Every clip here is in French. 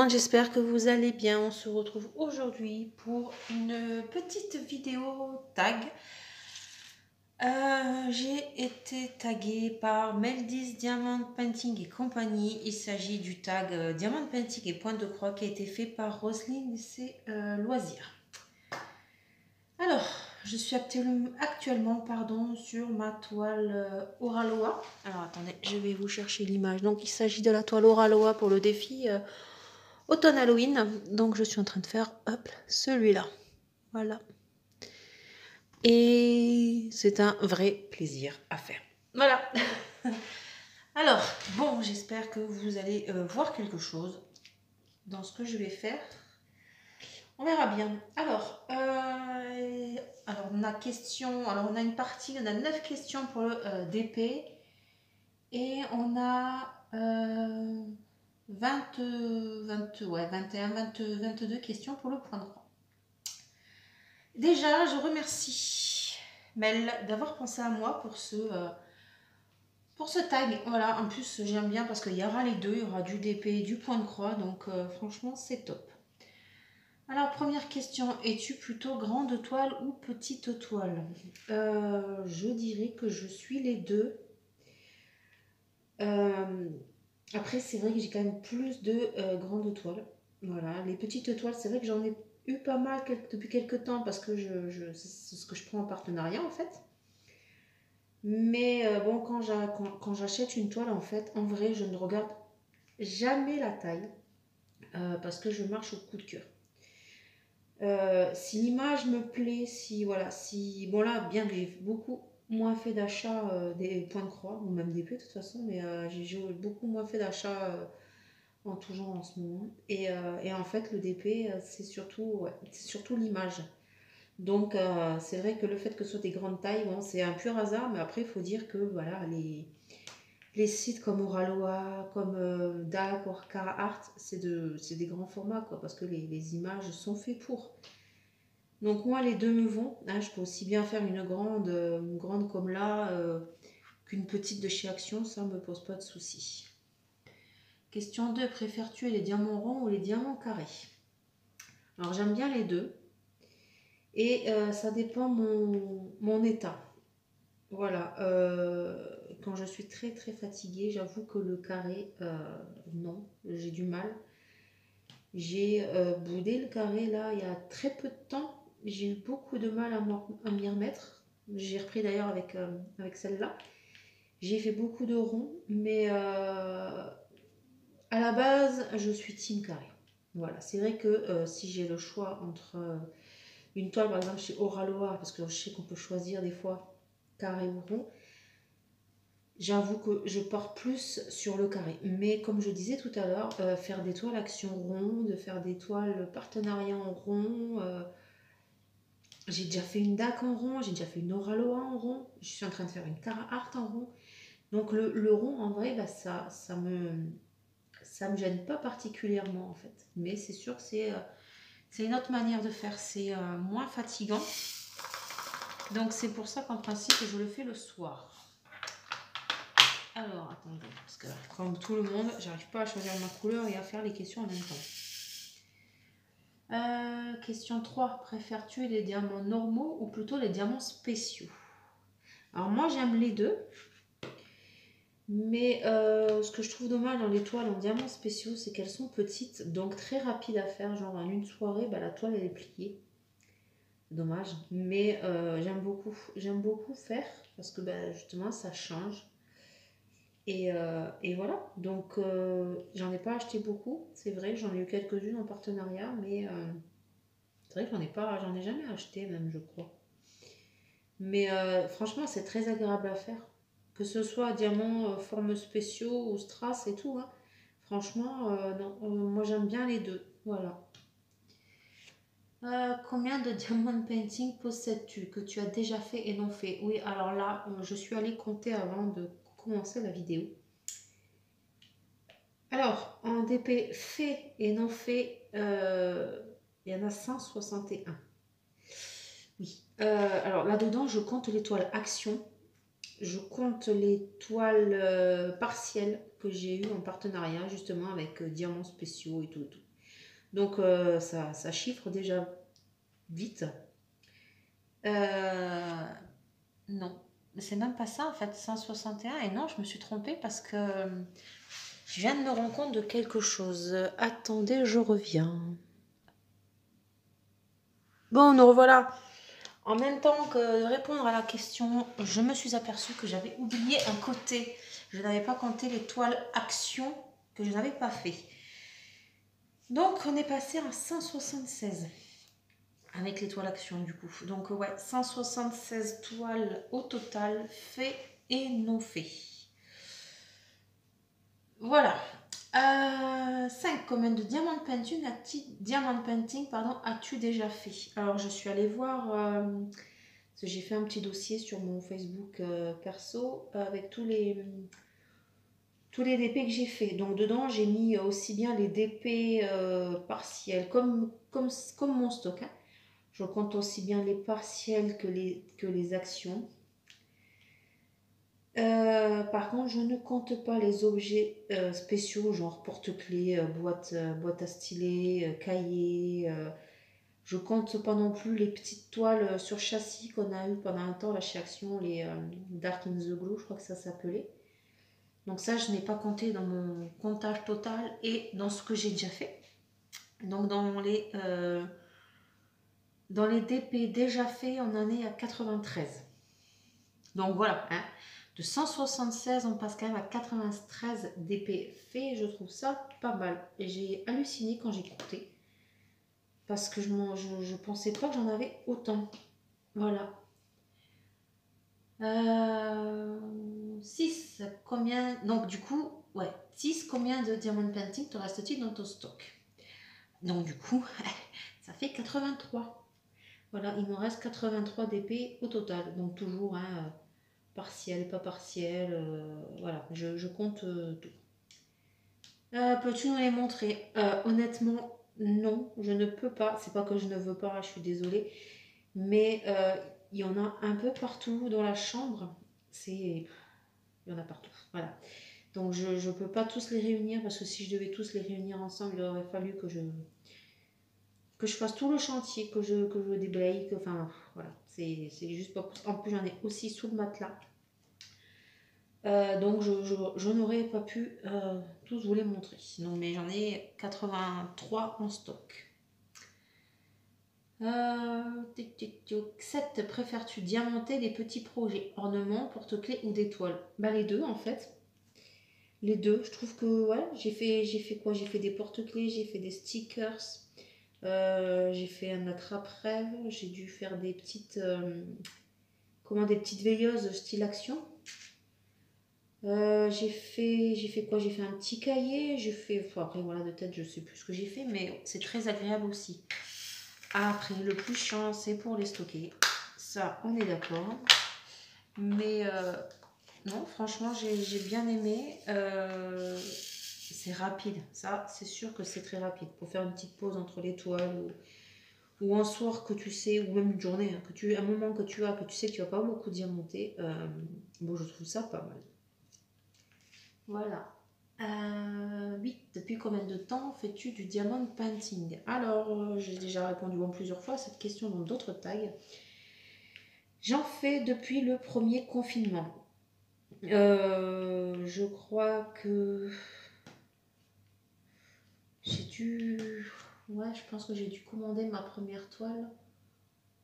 monde, j'espère que vous allez bien. On se retrouve aujourd'hui pour une petite vidéo tag. J'ai été taguée par Meldis Diamond Painting et compagnie. Il s'agit du tag Diamond Painting et Pointe de Croix qui a été fait par Roselyne et ses loisirs. Alors, je suis actuellement sur ma toile Oraloa. Alors attendez, je vais vous chercher l'image. Donc il s'agit de la toile Oraloa pour le défi automne Halloween. Donc je suis en train de faire celui-là. Voilà. Et c'est un vrai plaisir à faire. Voilà. Alors, bon, j'espère que vous allez voir quelque chose dans ce que je vais faire. On verra bien. Alors on a question. Alors, on a une partie, on a 9 questions pour le DP. Et on a 22 questions pour le point de croix. Déjà, je remercie Mel d'avoir pensé à moi pour ce tag. Voilà, en plus, j'aime bien parce qu'il y aura les deux. Il y aura du DP et du point de croix. Donc, franchement, c'est top. Alors, première question. Es-tu plutôt grande toile ou petite toile? Je dirais que je suis les deux. Après, c'est vrai que j'ai quand même plus de grandes toiles. Voilà, les petites toiles, c'est vrai que j'en ai eu pas mal depuis quelques temps parce que c'est ce que je prends en partenariat en fait. Mais bon, quand j'achète une toile, en fait, en vrai, je ne regarde jamais la taille parce que je marche au coup de cœur. Si l'image me plaît, bon là, bien que j'ai beaucoup moins fait d'achats des points de croix, ou même des P de toute façon, mais j'ai beaucoup moins fait d'achats en tout genre en ce moment. Et en fait, le DP, c'est surtout l'image. Donc, c'est vrai que le fait que ce soit des grandes tailles, bon, c'est un pur hasard, mais après, il faut dire que voilà, les sites comme Oraloa, comme DAC, Orca Art, c'est des grands formats, quoi, parce que les images sont faites pour. Donc, moi, les deux me vont. Hein, je peux aussi bien faire une grande comme là, qu'une petite de chez Action, ça ne me pose pas de soucis. Question 2, préfères-tu les diamants ronds ou les diamants carrés? Alors j'aime bien les deux. Et ça dépend mon état. Voilà. Quand je suis très très fatiguée, j'avoue que le carré, non, j'ai du mal. J'ai boudé le carré là il y a très peu de temps. J'ai eu beaucoup de mal à m'y remettre. J'ai repris d'ailleurs avec celle-là. J'ai fait beaucoup de ronds, mais à la base, je suis team carré. Voilà, c'est vrai que si j'ai le choix entre une toile, par exemple chez Oraloa, parce que je sais qu'on peut choisir des fois carré ou rond, j'avoue que je pars plus sur le carré. Mais comme je disais tout à l'heure, faire des toiles action ronde, faire des toiles partenariat en rond, j'ai déjà fait une DAC en rond, j'ai déjà fait une Oraloa en rond, je suis en train de faire une Cara Art en rond. Donc le rond, en vrai, bah, ça me gêne pas particulièrement en fait. Mais c'est sûr que c'est une autre manière de faire, c'est moins fatigant. Donc c'est pour ça qu'en principe je le fais le soir. Alors attendez, parce que comme tout le monde, j'arrive pas à choisir ma couleur et à faire les questions en même temps. Question 3, préfères-tu les diamants normaux ou plutôt les diamants spéciaux? Alors moi j'aime les deux. Mais ce que je trouve dommage dans les toiles en diamants spéciaux, c'est qu'elles sont petites, donc très rapides à faire. Genre en une soirée, bah, la toile elle est pliée. Dommage. Mais j'aime beaucoup faire parce que bah, justement ça change. Et voilà. Donc j'en ai pas acheté beaucoup, c'est vrai. J'en ai eu quelques-unes en partenariat, mais c'est vrai que j'en ai jamais acheté même, je crois. Mais franchement, c'est très agréable à faire. Que ce soit diamants formes spéciaux ou strass et tout. Hein. Franchement, non, moi j'aime bien les deux. Voilà. Combien de diamond painting possèdes-tu que tu as déjà fait et non fait? Oui, alors là, je suis allée compter avant de commencer la vidéo. Alors, en DP fait et non fait, il y en a 161. Oui. Alors là-dedans, je compte les toiles Action. Je compte les toiles partielles que j'ai eues en partenariat justement avec diamants spéciaux et tout. Donc ça chiffre déjà vite. Non, c'est même pas ça en fait, 161. Et non, je me suis trompée parce que je viens de me rendre compte de quelque chose. Attendez, je reviens. Bon, nous revoilà. En même temps que de répondre à la question, je me suis aperçue que j'avais oublié un côté. Je n'avais pas compté les toiles action que je n'avais pas fait. Donc, on est passé à 176 avec les toiles action du coup. Donc, ouais, 176 toiles au total, fait et non fait. Voilà. 5. Combien de diamant painting as-tu déjà fait? Alors, je suis allée voir... parce que j'ai fait un petit dossier sur mon Facebook perso avec tous les DP que j'ai fait. Donc dedans, j'ai mis aussi bien les DP partiels comme mon stock. Hein. Je compte aussi bien les partiels que les actions. Par contre, je ne compte pas les objets spéciaux, genre porte-clés, boîte à stylet, cahier. Je compte pas non plus les petites toiles sur châssis qu'on a eu pendant un temps là chez Action, les Dark in the Glue, je crois que ça s'appelait. Donc ça, je n'ai pas compté dans mon comptage total et dans ce que j'ai déjà fait. Donc dans les DP déjà faits, on en est à 93. Donc voilà, hein, de 176, on passe quand même à 93 DP faits. Je trouve ça pas mal. Et j'ai halluciné quand j'ai compté. Parce que je pensais pas que j'en avais autant. Voilà. 6. Combien... Donc du coup, ouais. 6. Combien de diamond painting te reste-t-il dans ton stock? Donc du coup, ça fait 83. Voilà, il me reste 83 DP au total. Donc toujours, hein, partiel, pas partiel. Voilà, je compte tout. Peux-tu nous les montrer? Honnêtement, non, je ne peux pas. C'est pas que je ne veux pas, je suis désolée. Mais il y en a un peu partout dans la chambre. Il y en a partout. Voilà. Donc je ne peux pas tous les réunir parce que si je devais tous les réunir ensemble, il aurait fallu que je fasse tout le chantier, que je déblaye. Enfin, voilà. C'est juste pas possible. En plus, j'en ai aussi sous le matelas. Donc je n'aurais pas pu tous vous les montrer. Sinon, mais j'en ai 83 en stock. 7. Préfères-tu diamanter des petits projets, ornements, porte-clés ou des toiles? Bah les deux en fait. Les deux. Je trouve que ouais, j'ai fait quoi? J'ai fait des porte-clés, j'ai fait des stickers, j'ai fait un attrape-rêve, j'ai dû faire des petites des petites veilleuses style action. J'ai fait quoi? J'ai fait un petit cahier, après voilà de tête je sais plus ce que j'ai fait, mais c'est très agréable aussi. Après le plus chiant c'est pour les stocker, ça on est d'accord, mais non franchement j'ai bien aimé, c'est rapide, ça c'est sûr que c'est très rapide pour faire une petite pause entre les toiles ou un soir que tu sais, ou même une journée, hein, un moment que tu sais que tu vas pas beaucoup diamanter, bon je trouve ça pas mal. Voilà. 8. Depuis combien de temps fais-tu du diamond painting? Alors, j'ai déjà répondu plusieurs fois à cette question dans d'autres tags. J'en fais depuis le premier confinement. Je crois que j'ai dû... Ouais, je pense que j'ai dû commander ma première toile.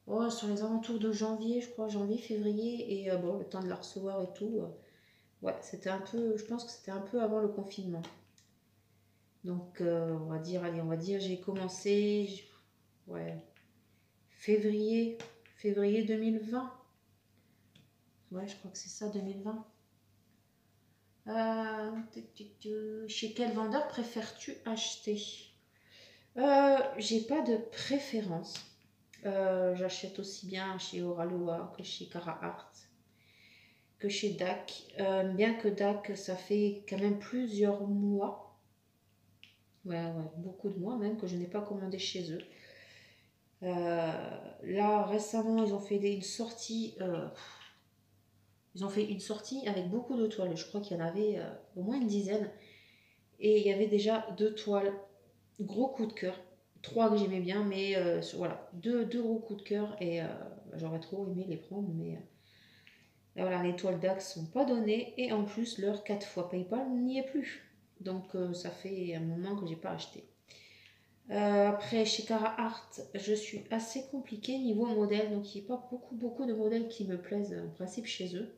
Oh, sur les alentours de janvier, je crois, janvier, février. Et bon, le temps de la recevoir et tout. Ouais, c'était un peu... Je pense que c'était un peu avant le confinement. Donc, on va dire, j'ai commencé, ouais, février 2020. Ouais, je crois que c'est ça, 2020. Chez quel vendeur préfères-tu acheter? J'ai pas de préférence. J'achète aussi bien chez Oraloa que chez Cara Art, que chez DAC. Bien que DAC, ça fait quand même plusieurs mois. Ouais, beaucoup de mois même que je n'ai pas commandé chez eux. Là, récemment, ils ont fait une sortie. Ils ont fait une sortie avec beaucoup de toiles. Je crois qu'il y en avait au moins une dizaine. Et il y avait déjà 2 toiles. Gros coup de cœur. 3 que j'aimais bien, mais voilà, deux gros coups de cœur et j'aurais trop aimé les prendre, mais voilà, les toiles d'Axe sont pas données et en plus leur 4 fois PayPal n'y est plus. Donc ça fait un moment que j'ai pas acheté. Après, chez Cara Art, je suis assez compliquée niveau modèle, donc il n'y a pas beaucoup de modèles qui me plaisent en principe chez eux.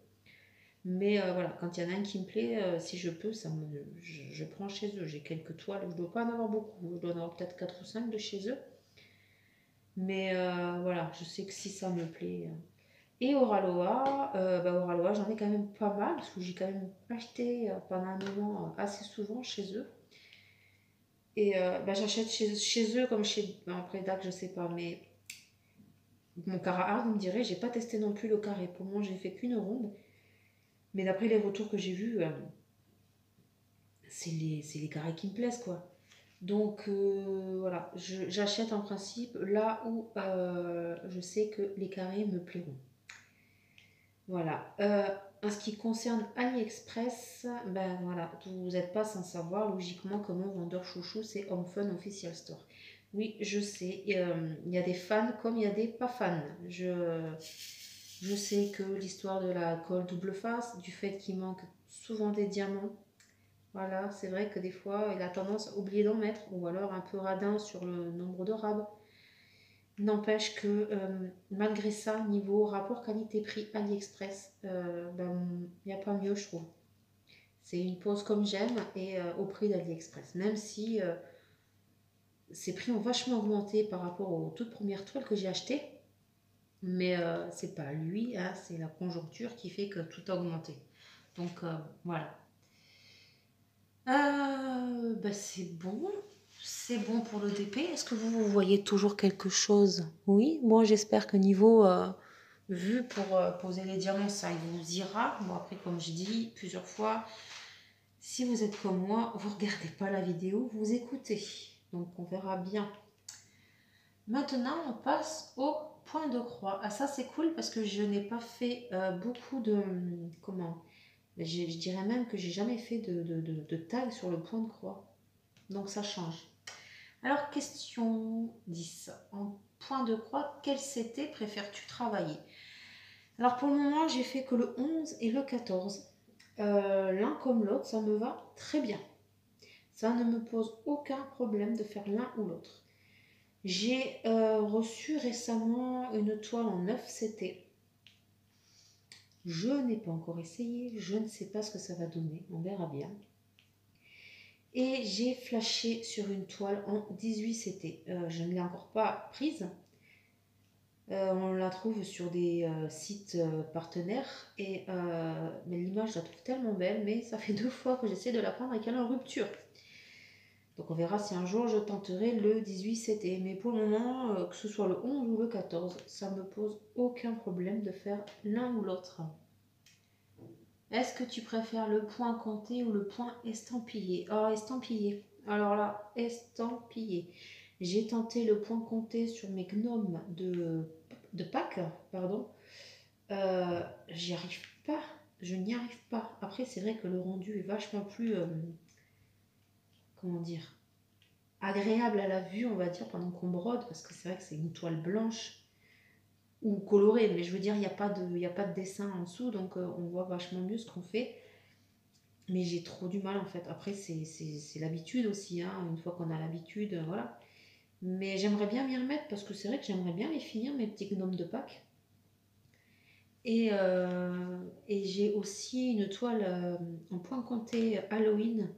Mais voilà, quand il y en a un qui me plaît, si je peux, je prends chez eux. J'ai quelques toiles, je ne dois pas en avoir beaucoup, je dois en avoir peut-être 4 ou 5 de chez eux. Mais voilà, je sais que si ça me plaît. Et Oraloa, Oraloa, j'en ai quand même pas mal, parce que j'ai quand même acheté pendant un moment assez souvent chez eux. Et j'achète chez eux comme chez. Après DAC, je sais pas, mais mon Carhartt, vous me direz, j'ai pas testé non plus le carré. Pour moi, j'ai fait qu'une ronde. Mais d'après les retours que j'ai vus, c'est les carrés qui me plaisent, quoi. Donc voilà, j'achète en principe là où je sais que les carrés me plairont. Voilà. En ce qui concerne AliExpress, ben voilà, vous n'êtes pas sans savoir logiquement que mon vendeur chouchou c'est Home Fun Official Store. Oui, je sais, il y a des fans comme il y a des pas fans. Je sais que l'histoire de la colle double face, du fait qu'il manque souvent des diamants, voilà, c'est vrai que des fois il a tendance à oublier d'en mettre, ou alors un peu radin sur le nombre de rabs. N'empêche que malgré ça, niveau rapport qualité-prix AliExpress, il n'y a pas mieux, je trouve. C'est une pose comme j'aime et au prix d'AliExpress. Même si ces prix ont vachement augmenté par rapport aux toutes premières toiles que j'ai achetées. Mais c'est pas lui, hein, c'est la conjoncture qui fait que tout a augmenté. Donc voilà. C'est bon. C'est bon pour le DP. Est-ce que vous voyez toujours quelque chose? Oui, moi j'espère que niveau vue pour poser les diamants, ça vous ira. Bon, après, comme je dis plusieurs fois, si vous êtes comme moi, vous regardez pas la vidéo, vous écoutez. Donc on verra bien. Maintenant, on passe au point de croix. Ah, ça c'est cool parce que je n'ai pas fait beaucoup de... Comment? Je dirais même que j'ai jamais fait de tag sur le point de croix. Donc ça change. Alors, question 10. En point de croix, quel CT préfères-tu travailler? Alors, pour le moment, j'ai fait que le 11 et le 14. L'un comme l'autre, ça me va très bien. Ça ne me pose aucun problème de faire l'un ou l'autre. J'ai reçu récemment une toile en 9 CT. Je n'ai pas encore essayé, je ne sais pas ce que ça va donner, on verra bien. Et j'ai flashé sur une toile en 18 CT. Je ne l'ai encore pas prise. On la trouve sur des sites partenaires. Mais l'image, je la trouve tellement belle. Mais ça fait 2 fois que j'essaie de la prendre et qu'elle est en rupture. Donc on verra si un jour je tenterai le 18 CT. Mais pour le moment, que ce soit le 11 ou le 14, ça ne me pose aucun problème de faire l'un ou l'autre. Est-ce que tu préfères le point compté ou le point estampillé? Oh, estampillé. Alors là, estampillé. J'ai tenté le point compté sur mes gnomes de Pâques, pardon. J'y arrive pas. Je n'y arrive pas. Après, c'est vrai que le rendu est vachement plus, comment dire, agréable à la vue, on va dire, pendant qu'on brode, parce que c'est vrai que c'est une toile blanche ou colorée, mais je veux dire, il n'y a pas de dessin en dessous, donc on voit vachement mieux ce qu'on fait. Mais j'ai trop du mal en fait. Après, c'est l'habitude aussi, hein. Une fois qu'on a l'habitude, voilà. Mais j'aimerais bien m'y remettre parce que c'est vrai que j'aimerais bien les finir, mes petits gnomes de Pâques. Et j'ai aussi une toile en point compté Halloween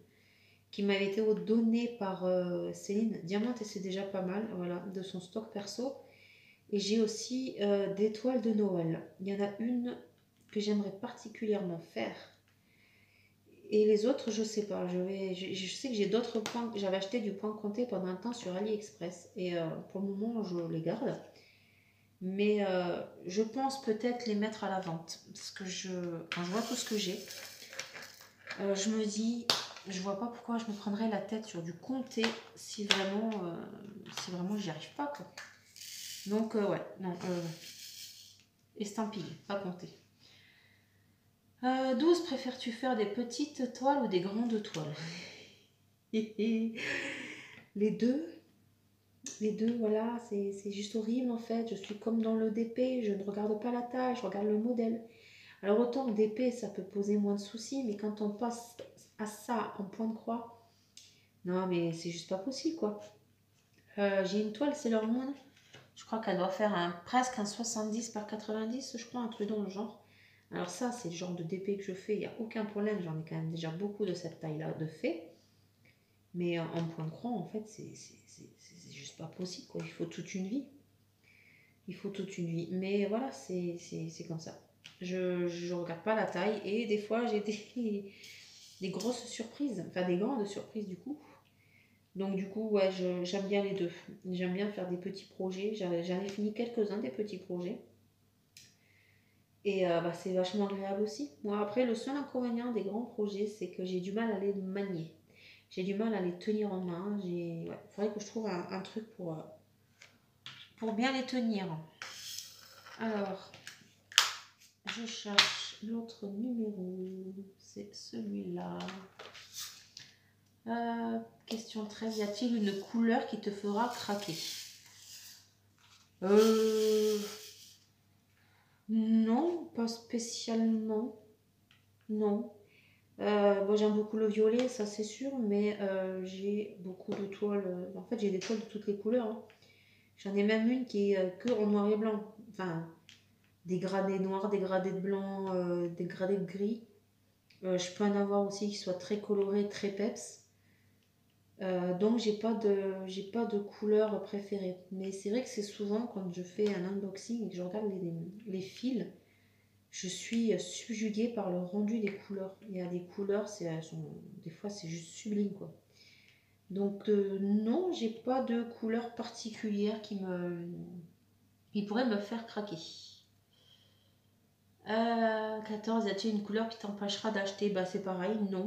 qui m'avait été donnée par Céline Diamante et c'est déjà pas mal, voilà, de son stock perso. Et j'ai aussi des toiles de Noël. Il y en a une que j'aimerais particulièrement faire. Et les autres, je sais pas. Je sais que j'ai d'autres points. J'avais acheté du point compté pendant un temps sur AliExpress. Et pour le moment, je les garde. Mais je pense peut-être les mettre à la vente. Parce que quand je vois tout ce que j'ai, je me dis, je vois pas pourquoi je me prendrais la tête sur du compté si vraiment j'y arrive pas, quoi. Donc, ouais, non, estampillé, pas compté. 12, préfères-tu faire des petites toiles ou des grandes toiles? Les deux, Les deux, voilà, c'est juste horrible en fait. Je suis comme dans le DP, je ne regarde pas la taille, je regarde le modèle. Alors autant le DP, ça peut poser moins de soucis, mais quand on passe à ça en point de croix, non mais c'est juste pas possible quoi. J'ai une toile Sailor Moon, je crois qu'elle doit faire presque un 70 par 90, je crois, un truc dans le genre. Alors ça, c'est le genre de DP que je fais, il n'y a aucun problème, j'en ai quand même déjà beaucoup de cette taille-là de fait. Mais en point de croix, en fait, c'est juste pas possible, quoi. Il faut toute une vie. Il faut toute une vie. Mais voilà, c'est comme ça. Je regarde pas la taille et des fois, j'ai des grosses surprises, enfin des grandes surprises du coup. Donc du coup, ouais, j'aime bien les deux. J'aime bien faire des petits projets. J'en ai fini quelques-uns des petits projets. Et bah, c'est vachement agréable aussi. Moi, après, le seul inconvénient des grands projets, c'est que j'ai du mal à les manier. J'ai du mal à les tenir en main. Il faudrait que je trouve un truc pour bien les tenir. Alors, je cherche l'autre numéro. C'est celui-là. Question 13. Y a-t-il une couleur qui te fera craquer? Non, pas spécialement. Non. Bon, j'aime beaucoup le violet, ça c'est sûr, mais j'ai beaucoup de toiles. En fait, j'ai des toiles de toutes les couleurs, hein. J'en ai même une qui est que en noir et blanc. Enfin, des gradés noirs, des gradés de blanc, des gradés de gris. Je peux en avoir aussi qui soient très colorés, très peps. Donc j'ai pas de couleur préférée. Mais c'est vrai que c'est souvent quand je fais un unboxing et que je regarde les fils, je suis subjuguée par le rendu des couleurs. Il y a des couleurs, des fois c'est juste sublime quoi. Donc non, j'ai pas de couleur particulière qui pourrait me faire craquer. 14, y a-t-il une couleur qui t'empêchera d'acheter? Bah c'est pareil, non.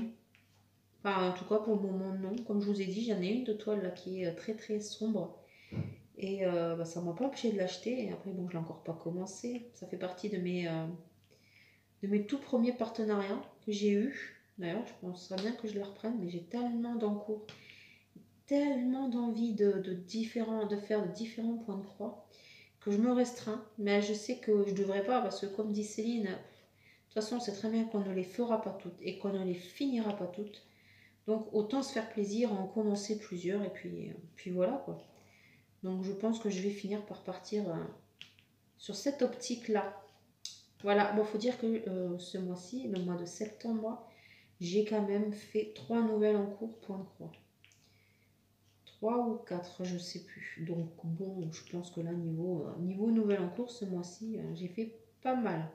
Enfin, en tout cas, pour le moment, non. Comme je vous ai dit, j'en ai une de toile là qui est très très sombre. Et bah, ça m'a pas empêché de l'acheter. Et après, bon, je l'ai encore pas commencé. Ça fait partie de mes tout premiers partenariats que j'ai eu. D'ailleurs, je penserais bien que je les reprenne, mais j'ai tellement d'encours, tellement d'envie de faire de différents points de croix que je me restreins. Mais je sais que je devrais pas parce que, comme dit Céline, de toute façon, c'est très bien qu'on ne les fera pas toutes et qu'on ne les finira pas toutes. Donc autant se faire plaisir, en commencer plusieurs et puis voilà quoi. Donc je pense que je vais finir par partir sur cette optique-là. Voilà, bon faut dire que ce mois-ci, le mois de septembre, j'ai quand même fait 3 nouvelles en cours point de croix. 3 ou 4, je sais plus. Donc bon, je pense que là, niveau nouvelles en cours, ce mois-ci, j'ai fait pas mal.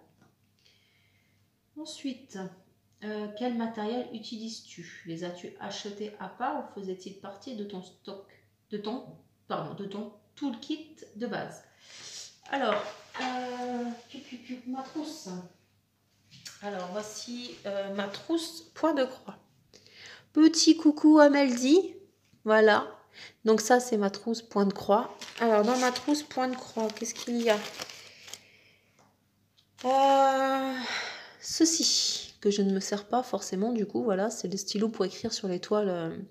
Ensuite, quel matériel utilises-tu? Les as-tu achetés à part ou faisaient-ils partie de ton stock, de ton toolkit de base? Alors, ma trousse. Alors, voici ma trousse point de croix. Petit coucou à Meldy. Voilà. Donc ça, c'est ma trousse point de croix. Alors, dans ma trousse point de croix, qu'est-ce qu'il y a? Ceci, que je ne me sers pas forcément, du coup, voilà, c'est le stylo pour écrire sur les toiles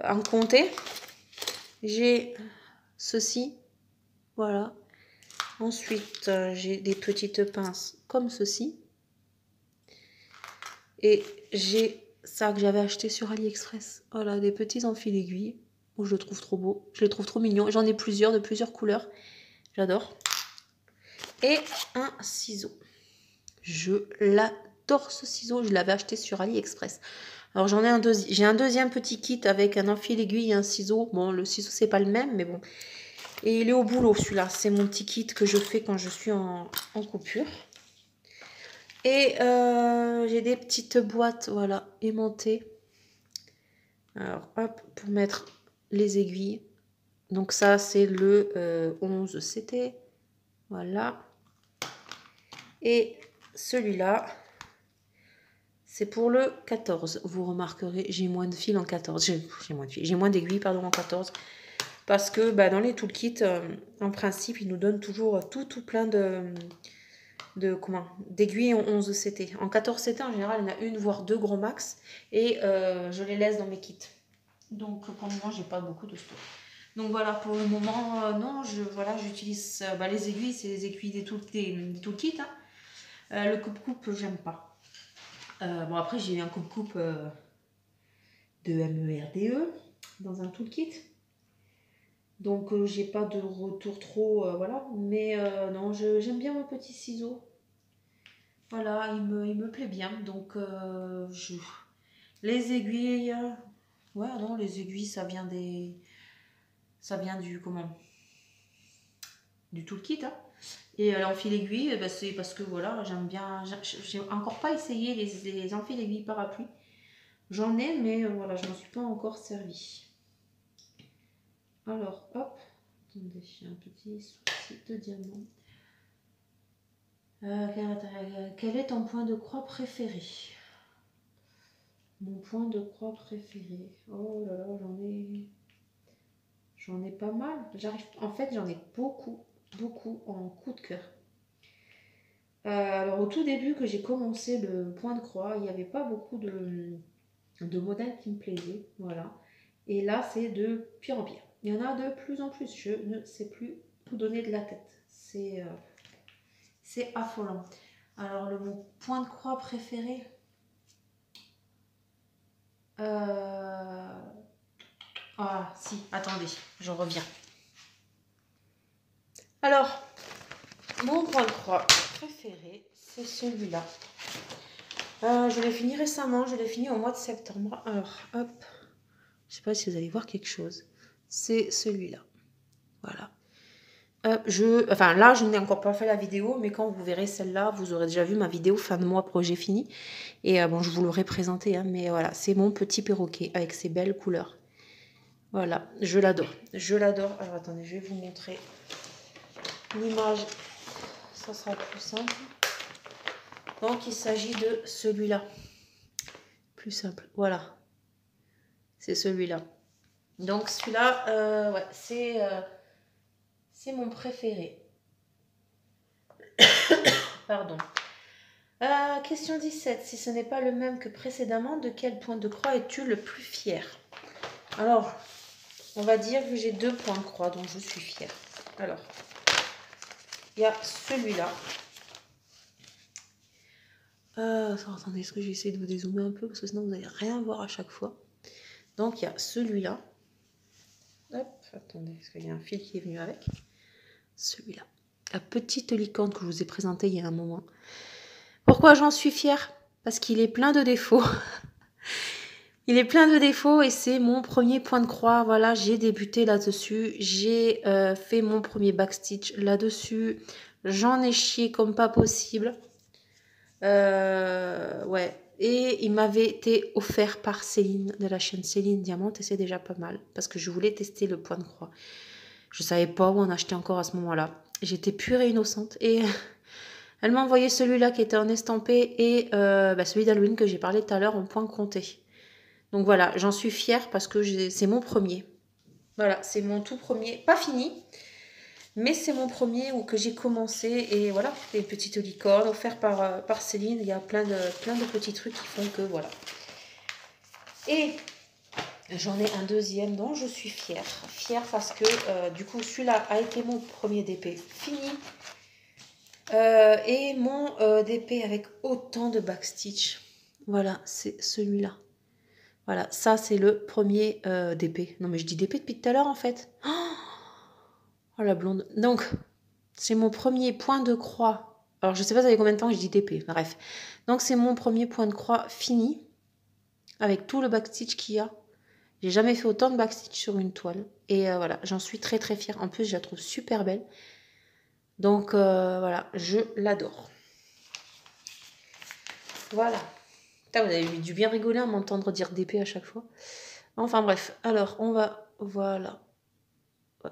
en comté. J'ai ceci, voilà. Ensuite, j'ai des petites pinces comme ceci. Et j'ai ça que j'avais acheté sur AliExpress. Voilà, des petits enfils aiguilles. Oh, je le trouve trop beau, je le trouve trop mignon. J'en ai plusieurs, de plusieurs couleurs. J'adore. Et un ciseau. Je l'adore ce ciseau, je l'avais acheté sur AliExpress. Alors j'en ai j'ai un deuxième petit kit avec un enfil aiguille et un ciseau. Bon, le ciseau c'est pas le même, mais bon. Et il est au boulot celui-là. C'est mon petit kit que je fais quand je suis en coupure. Et j'ai des petites boîtes, voilà, aimantées. Alors hop, pour mettre les aiguilles. Donc ça c'est le 11 CT. Voilà. Et celui-là, c'est pour le 14. Vous remarquerez, j'ai moins de fil en 14. J'ai moins d'aiguilles, pardon, en 14. Parce que bah, dans les toolkits, en principe, ils nous donnent toujours tout plein d'aiguilles en 11 CT. En 14 CT, en général, il y en a une, voire deux gros max. Et je les laisse dans mes kits. Donc, pour le moment, j'ai pas beaucoup de stock. Donc voilà, pour le moment, non, voilà, j'utilise les aiguilles, c'est les aiguilles des toolkits. Hein. Le coupe-coupe, j'aime pas. Bon, après, j'ai un coupe-coupe de MERDE dans un toolkit. Donc, j'ai pas de retour trop, voilà. Mais non, j'aime bien mon petit ciseau. Voilà, il me plaît bien. Donc, les aiguilles, ouais, non, les aiguilles, ça vient du, comment? Du toolkit, hein. Et l'enfil aiguille, eh ben, c'est parce que voilà, j'aime bien. J'ai encore pas essayé les enfiles aiguilles parapluie. J'en ai, mais voilà, je m'en suis pas encore servi. Alors, hop, attendez, j'ai un petit souci de diamant. Quel est ton point de croix préféré? Mon point de croix préféré. Oh là là, j'en ai pas mal. En fait, j'en ai beaucoup, beaucoup en coup de cœur. Alors au tout début que j'ai commencé le point de croix, il n'y avait pas beaucoup de modèles qui me plaisaient, voilà. Et là, c'est de pire en pire. Il y en a de plus en plus. Je ne sais plus où donner de la tête. C'est affolant. Alors mon point de croix préféré. Ah si, attendez, je reviens. Alors, mon point de croix préféré, c'est celui-là. Je l'ai fini récemment, je l'ai fini au mois de septembre. Alors, hop, je sais pas si vous allez voir quelque chose. C'est celui-là. Voilà. Enfin là, je n'ai encore pas fait la vidéo, mais quand vous verrez celle-là, vous aurez déjà vu ma vidéo fin de mois projet fini. Et bon, je vous l'aurai présenté, hein, mais voilà, c'est mon petit perroquet avec ses belles couleurs. Voilà, je l'adore. Je l'adore. Alors attendez, je vais vous montrer l'image. Ça sera plus simple. Donc, il s'agit de celui-là. Plus simple. Voilà. C'est celui-là. Donc, celui-là, ouais, c'est mon préféré. Pardon. Question 17. Si ce n'est pas le même que précédemment, de quel point de croix es-tu le plus fier? Alors, on va dire que j'ai 2 points de croix dont je suis fière. Alors, il y a celui-là. Attendez, est-ce que j'ai essayé de vous dézoomer un peu? Parce que sinon, vous n'allez rien voir à chaque fois. Donc, il y a celui-là. Hop, attendez, parce qu'il y a un fil qui est venu avec. Celui-là. La petite licorne que je vous ai présentée il y a un moment. Pourquoi j'en suis fière? Parce qu'il est plein de défauts. Il est plein de défauts et c'est mon premier point de croix. Voilà, j'ai débuté là-dessus. J'ai fait mon premier backstitch là-dessus. J'en ai chié comme pas possible. Ouais. Et il m'avait été offert par Céline, de la chaîne Céline Diamant. Et c'est déjà pas mal. Parce que je voulais tester le point de croix. Je ne savais pas où en acheter encore à ce moment-là. J'étais pure et innocente. Et elle m'a envoyé celui-là qui était en estampé et celui d'Halloween que j'ai parlé tout à l'heure en point compté. Donc voilà, j'en suis fière parce que c'est mon premier. Voilà, c'est mon tout premier. Pas fini, mais c'est mon premier où que j'ai commencé. Et voilà, des petites licornes offertes par Céline. Il y a plein de petits trucs qui font que voilà. Et j'en ai un deuxième dont je suis fière. Fière parce que du coup, celui-là a été mon premier DP fini. Et mon DP avec autant de backstitch. Voilà, c'est celui-là. Voilà, ça c'est le premier DP. Non mais je dis DP depuis tout à l'heure en fait. Oh la blonde. Donc, c'est mon premier point de croix. Alors je sais pas ça fait combien de temps que je dis DP. Bref. Donc c'est mon premier point de croix fini. Avec tout le backstitch qu'il y a. J'ai jamais fait autant de backstitch sur une toile. Et voilà, j'en suis très très fière. En plus, je la trouve super belle. Donc voilà, je l'adore. Voilà. Putain, vous avez dû bien rigoler à m'entendre dire DP à chaque fois. Enfin bref, alors on va... Voilà.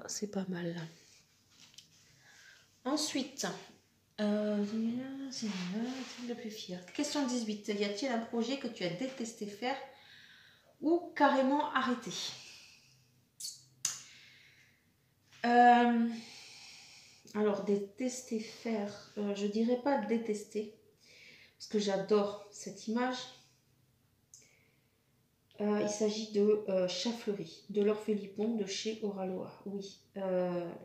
C'est pas mal. Ensuite, c'est le plus fier. Question 18. Y a-t-il un projet que tu as détesté faire ou carrément arrêté? Alors, détester faire, je dirais pas détester, parce que j'adore cette image. Il s'agit de Chafleury, de l'Orphelipon de chez Oraloa. Oui,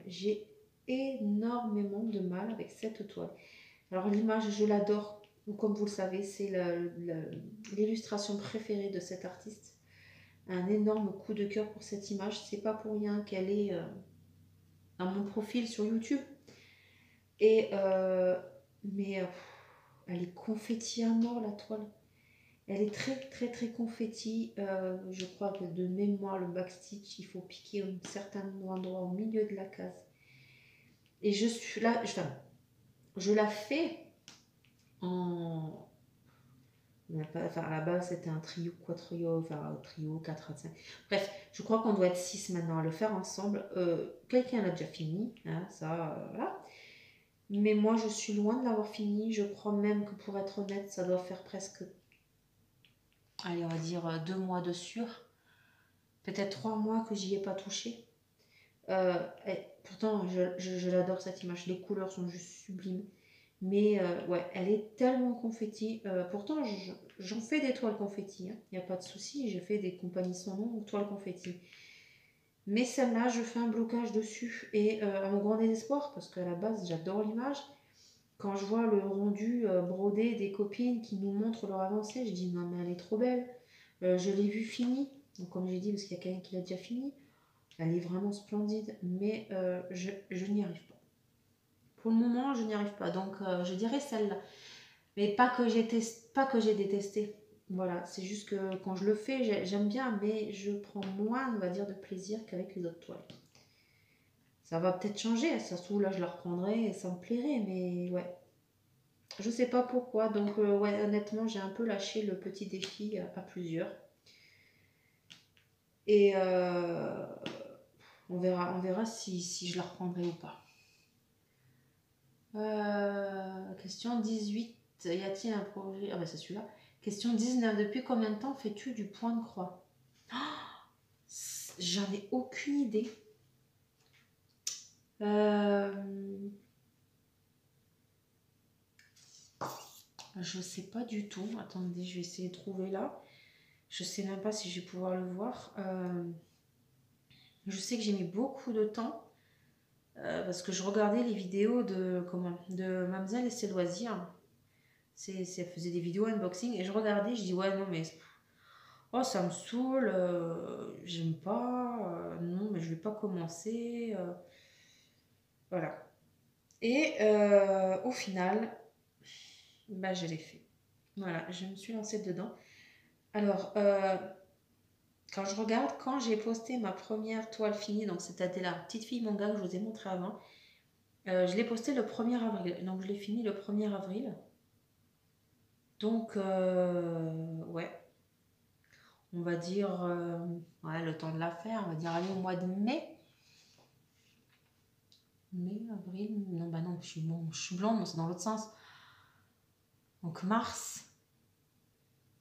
j'ai énormément de mal avec cette toile. Alors l'image, je l'adore. Comme vous le savez, c'est l'illustration préférée de cet artiste. Un énorme coup de cœur pour cette image. C'est pas pour rien qu'elle est à mon profil sur YouTube. Et mais elle est confetti à mort la toile. Elle est très très très confetti. Je crois que de mémoire, le backstitch, il faut piquer un certain endroit au milieu de la case. Et je suis là, je la fais en. Enfin, à la base, c'était un trio, quatrio, enfin, trio, 4 à 5. Bref, je crois qu'on doit être 6 maintenant à le faire ensemble. Quelqu'un l'a déjà fini, hein, ça, voilà. Mais moi, je suis loin de l'avoir fini. Je crois même que pour être honnête, ça doit faire presque, allez, on va dire 2 mois de sûr. Peut-être 3 mois que j'y ai pas touché. Pourtant, je l'adore cette image. Les couleurs sont juste sublimes. Mais ouais, elle est tellement confetti. Pourtant, j'en fais des toiles confetti. Il n'y a pas de souci. J'ai fait des compagnies sans nom ou toiles confetti. Mais celle-là, je fais un blocage dessus. Et à mon grand désespoir, parce qu'à la base, j'adore l'image. Quand je vois le rendu brodé des copines qui nous montrent leur avancée, je dis non, mais elle est trop belle. Je l'ai vue finie. Donc, comme j'ai dit, parce qu'il y a quelqu'un qui l'a déjà fini. Elle est vraiment splendide. Mais je n'y arrive pas. Pour le moment, je n'y arrive pas. Donc, je dirais celle-là. Mais pas que j'ai détesté. Voilà, c'est juste que quand je le fais, j'aime bien, mais je prends moins, on va dire, de plaisir qu'avec les autres toiles. Ça va peut-être changer, ça se trouve, là, je la reprendrai et ça me plairait, mais ouais. Je sais pas pourquoi, donc ouais, honnêtement, j'ai un peu lâché le petit défi à plusieurs. Et on verra si je la reprendrai ou pas. Question 18. Y a-t-il un projet? Ah bah c'est celui-là. Question 19. Depuis combien de temps fais-tu du point de croix? J'en ai aucune idée. Je sais pas du tout. Attendez, je vais essayer de trouver là. Je sais même pas si je vais pouvoir le voir. Je sais que j'ai mis beaucoup de temps parce que je regardais les vidéos de Mademoiselle et ses loisirs. Elle faisait des vidéos unboxing et je regardais, je dis ouais non mais oh ça me saoule, j'aime pas, non mais je vais pas commencer, voilà. Et au final, bah je l'ai fait. Voilà, je me suis lancée dedans. Alors, quand je regarde, quand j'ai posté ma première toile finie, donc c'était la petite fille manga que je vous ai montré avant, je l'ai posté le 1er avril. Donc je l'ai fini le 1er avril. Donc, ouais, on va dire, ouais, le temps de la faire, on va dire, allez, au mois de mai. Mai, avril, non, bah non, je suis blonde, c'est dans l'autre sens. Donc mars,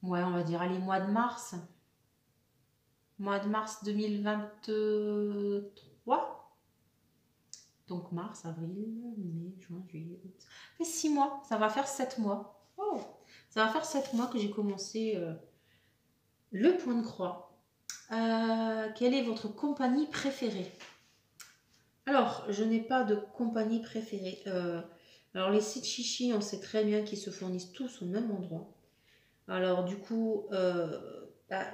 ouais, on va dire, allez, mois de mars. Mois de mars 2023. Donc mars, avril, mai, juin, juillet, août. Ça fait 6 mois, ça va faire 7 mois. Oh, ça va faire 7 mois que j'ai commencé le point de croix. Quelle est votre compagnie préférée? Alors, je n'ai pas de compagnie préférée. Alors, les sites chichi, on sait très bien qu'ils se fournissent tous au même endroit. Alors, du coup, bah,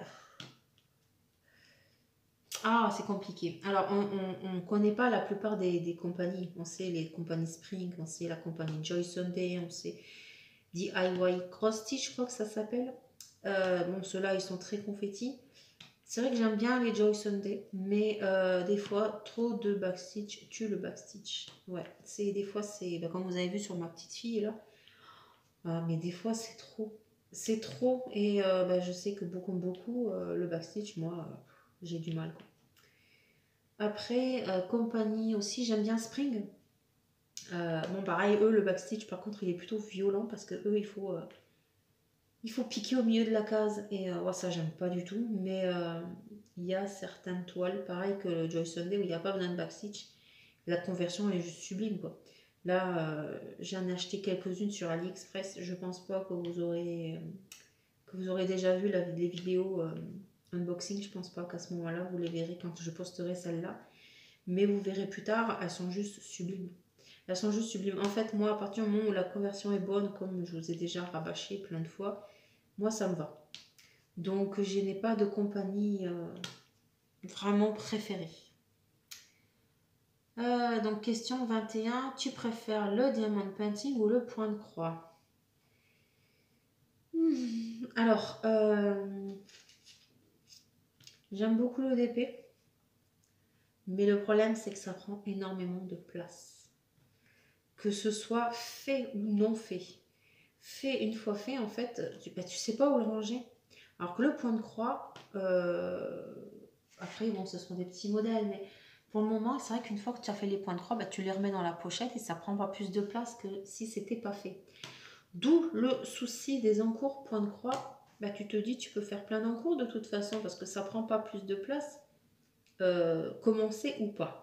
c'est compliqué. Alors, on connaît pas la plupart des compagnies. On sait les compagnies Spring, on sait la compagnie Joy Sunday, on sait DIY Krusty, je crois que ça s'appelle. Bon, ceux-là, ils sont très confettis. C'est vrai que j'aime bien les Joy Sunday, mais des fois, trop de backstitch tue le backstitch. Ouais, des fois, c'est bah, comme vous avez vu sur ma petite fille là, mais des fois, c'est trop. C'est trop, et bah, je sais que beaucoup, le backstitch, moi, j'ai du mal, quoi. Après, compagnie aussi, j'aime bien Spring. Bon, pareil, eux, le backstitch, par contre, il est plutôt violent parce que eux, il faut piquer au milieu de la case et ouais, ça j'aime pas du tout, mais il y a certaines toiles pareil que le Joy Sunday où il n'y a pas besoin de backstitch, la conversion est juste sublime quoi. Là j'en ai acheté quelques-unes sur AliExpress, je pense pas que vous aurez déjà vu les vidéos unboxing, je pense pas qu'à ce moment-là, vous les verrez quand je posterai celle-là. Mais vous verrez plus tard, elles sont juste sublimes. Elles sont juste sublimes. En fait, moi, à partir du moment où la conversion est bonne, comme je vous ai déjà rabâché plein de fois, moi, ça me va. Donc, je n'ai pas de compagnie vraiment préférée. Donc, question 21. Tu préfères le diamond painting ou le point de croix? Alors, j'aime beaucoup le DP. Mais le problème, c'est que ça prend énormément de place. Que ce soit fait ou non fait. Fait, une fois fait, en fait, tu sais pas où le ranger. Alors que le point de croix, après, bon, ce sont des petits modèles, mais pour le moment, c'est vrai qu'une fois que tu as fait les points de croix, tu les remets dans la pochette et ça prend pas plus de place que si c'était pas fait. D'où le souci des encours point de croix. Tu te dis, tu peux faire plein d'encours de toute façon parce que ça prend pas plus de place, commencer ou pas.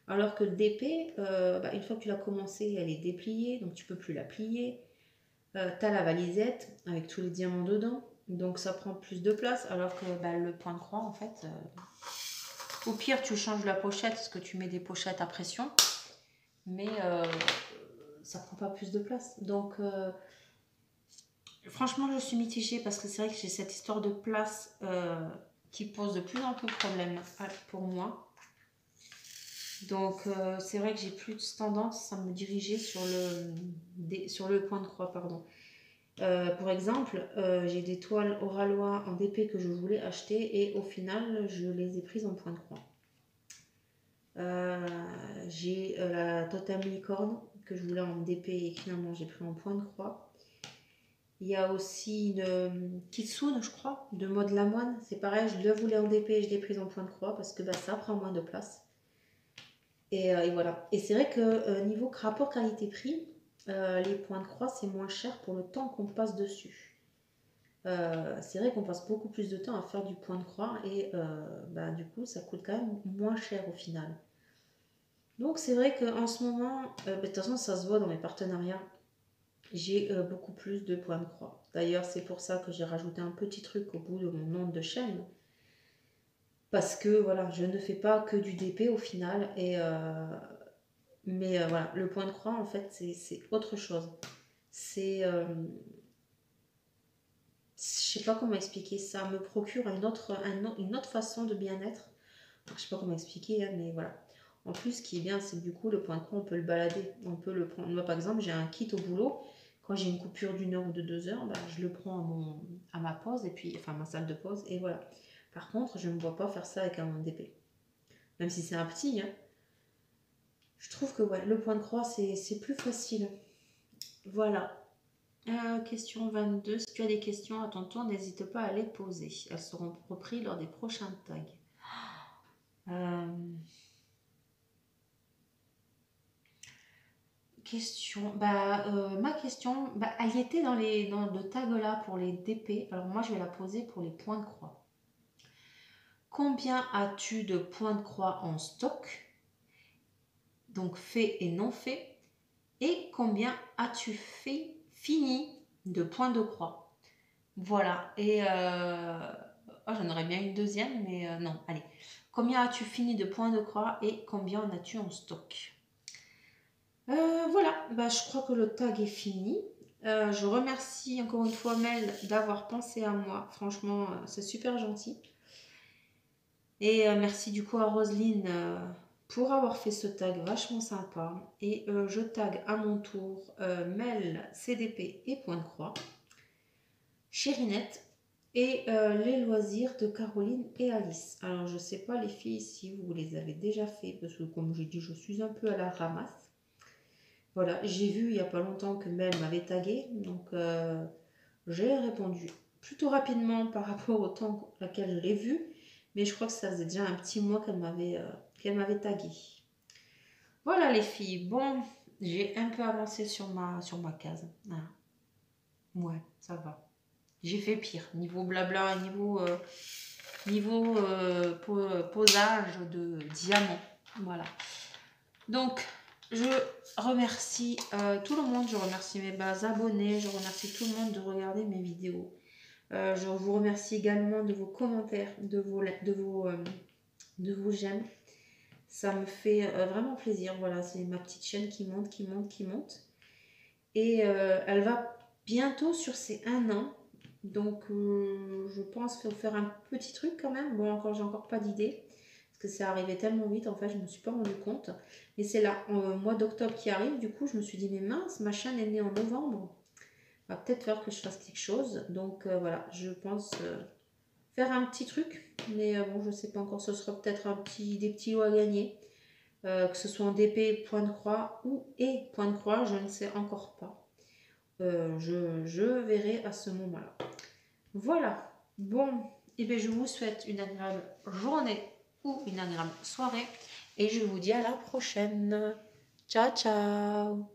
Alors que le DP, une fois que tu l'as commencé, elle est dépliée, donc tu peux plus la plier. Tu as la valisette avec tous les diamants dedans, donc ça prend plus de place. Alors que le point de croix, en fait, au pire, tu changes la pochette parce que tu mets des pochettes à pression, mais ça prend pas plus de place. Donc, franchement, je suis mitigée parce que c'est vrai que j'ai cette histoire de place qui pose de plus en plus de problèmes pour moi. Donc, c'est vrai que j'ai plus tendance à me diriger sur le point de croix, pardon. Pour exemple, j'ai des toiles Oralois en DP que je voulais acheter et au final, je les ai prises en point de croix. J'ai la Totem Licorne que je voulais en DP et finalement j'ai pris en point de croix. Il y a aussi une Kitsune, je crois, de Mode Lamoine. C'est pareil, je le voulais en DP et je l'ai prise en point de croix parce que ça prend moins de place. Et voilà. Et c'est vrai que niveau rapport qualité-prix, les points de croix, c'est moins cher pour le temps qu'on passe dessus. C'est vrai qu'on passe beaucoup plus de temps à faire du point de croix et du coup, ça coûte quand même moins cher au final. Donc c'est vrai qu'en ce moment, de toute façon, ça se voit dans mes partenariats, j'ai beaucoup plus de points de croix. D'ailleurs, c'est pour ça que j'ai rajouté un petit truc au bout de mon nom de chaîne. Parce que voilà, je ne fais pas que du DP au final. Mais voilà, le point de croix, en fait, c'est autre chose. C'est... je sais pas comment expliquer. Ça me procure une autre façon de bien-être. Je sais pas comment expliquer, mais voilà. En plus, ce qui est bien, c'est que du coup, le point de croix, on peut le balader. On peut le prendre. Moi, par exemple, j'ai un kit au boulot. Quand j'ai une coupure d'1 heure ou de 2 heures, je le prends à ma pause, et puis, enfin, ma salle de pause, et voilà. Par contre, je ne me vois pas faire ça avec un DP. Même si c'est un petit, hein. Je trouve que ouais, le point de croix, c'est plus facile. Voilà. Question 22. Si tu as des questions à ton tour, n'hésite pas à les poser. Elles seront reprises lors des prochains tags. Question. Ma question, elle était dans le tag là pour les DP. Alors moi, je vais la poser pour les points de croix. Combien as-tu de points de croix en stock? Donc fait et non fait. Et combien as-tu fini de points de croix? Voilà. Et j'en aurais bien une deuxième, mais non. Allez. Combien as-tu fini de points de croix et combien en as-tu en stock? Voilà. Je crois que le tag est fini. Je remercie encore une fois Mel d'avoir pensé à moi. Franchement, c'est super gentil. Et merci du coup à Roselyne pour avoir fait ce tag vachement sympa. Et je tag à mon tour Mel, CDP et Point de Croix, Chérinette et les loisirs de Caroline et Alice. Alors je sais pas les filles si vous les avez déjà fait parce que comme j'ai dit je suis un peu à la ramasse. Voilà, j'ai vu il n'y a pas longtemps que Mel m'avait tagué, donc j'ai répondu plutôt rapidement par rapport au temps auquel je l'ai vu. Mais je crois que ça faisait déjà un petit mois qu'elle m'avait tagué. Voilà les filles. Bon, j'ai un peu avancé sur ma case. Voilà. Ouais, ça va. J'ai fait pire. Niveau blabla, niveau posage de diamants. Voilà. Donc, je remercie tout le monde. Je remercie mes abonnés. Je remercie tout le monde de regarder mes vidéos. Je vous remercie également de vos commentaires, de vos j'aime. Ça me fait vraiment plaisir. Voilà, c'est ma petite chaîne qui monte, qui monte, qui monte. Et elle va bientôt sur ses 1 an. Donc je pense qu'il faut faire un petit truc quand même. Bon, encore, j'ai encore pas d'idée. Parce que c'est arrivé tellement vite, en fait, je ne me suis pas rendu compte. Mais c'est là, mois d'octobre qui arrive. Du coup, je me suis dit, mais mince, ma chaîne est née en novembre. Va peut-être falloir que je fasse quelque chose. Donc voilà, je pense faire un petit truc. Mais bon, je sais pas encore. Ce sera peut-être des petits lots à gagner. Que ce soit en DP, point de croix ou et point de croix, je ne sais encore pas. Je verrai à ce moment-là. Voilà. Bon, et bien je vous souhaite une agréable journée ou une agréable soirée. Et je vous dis à la prochaine. Ciao, ciao.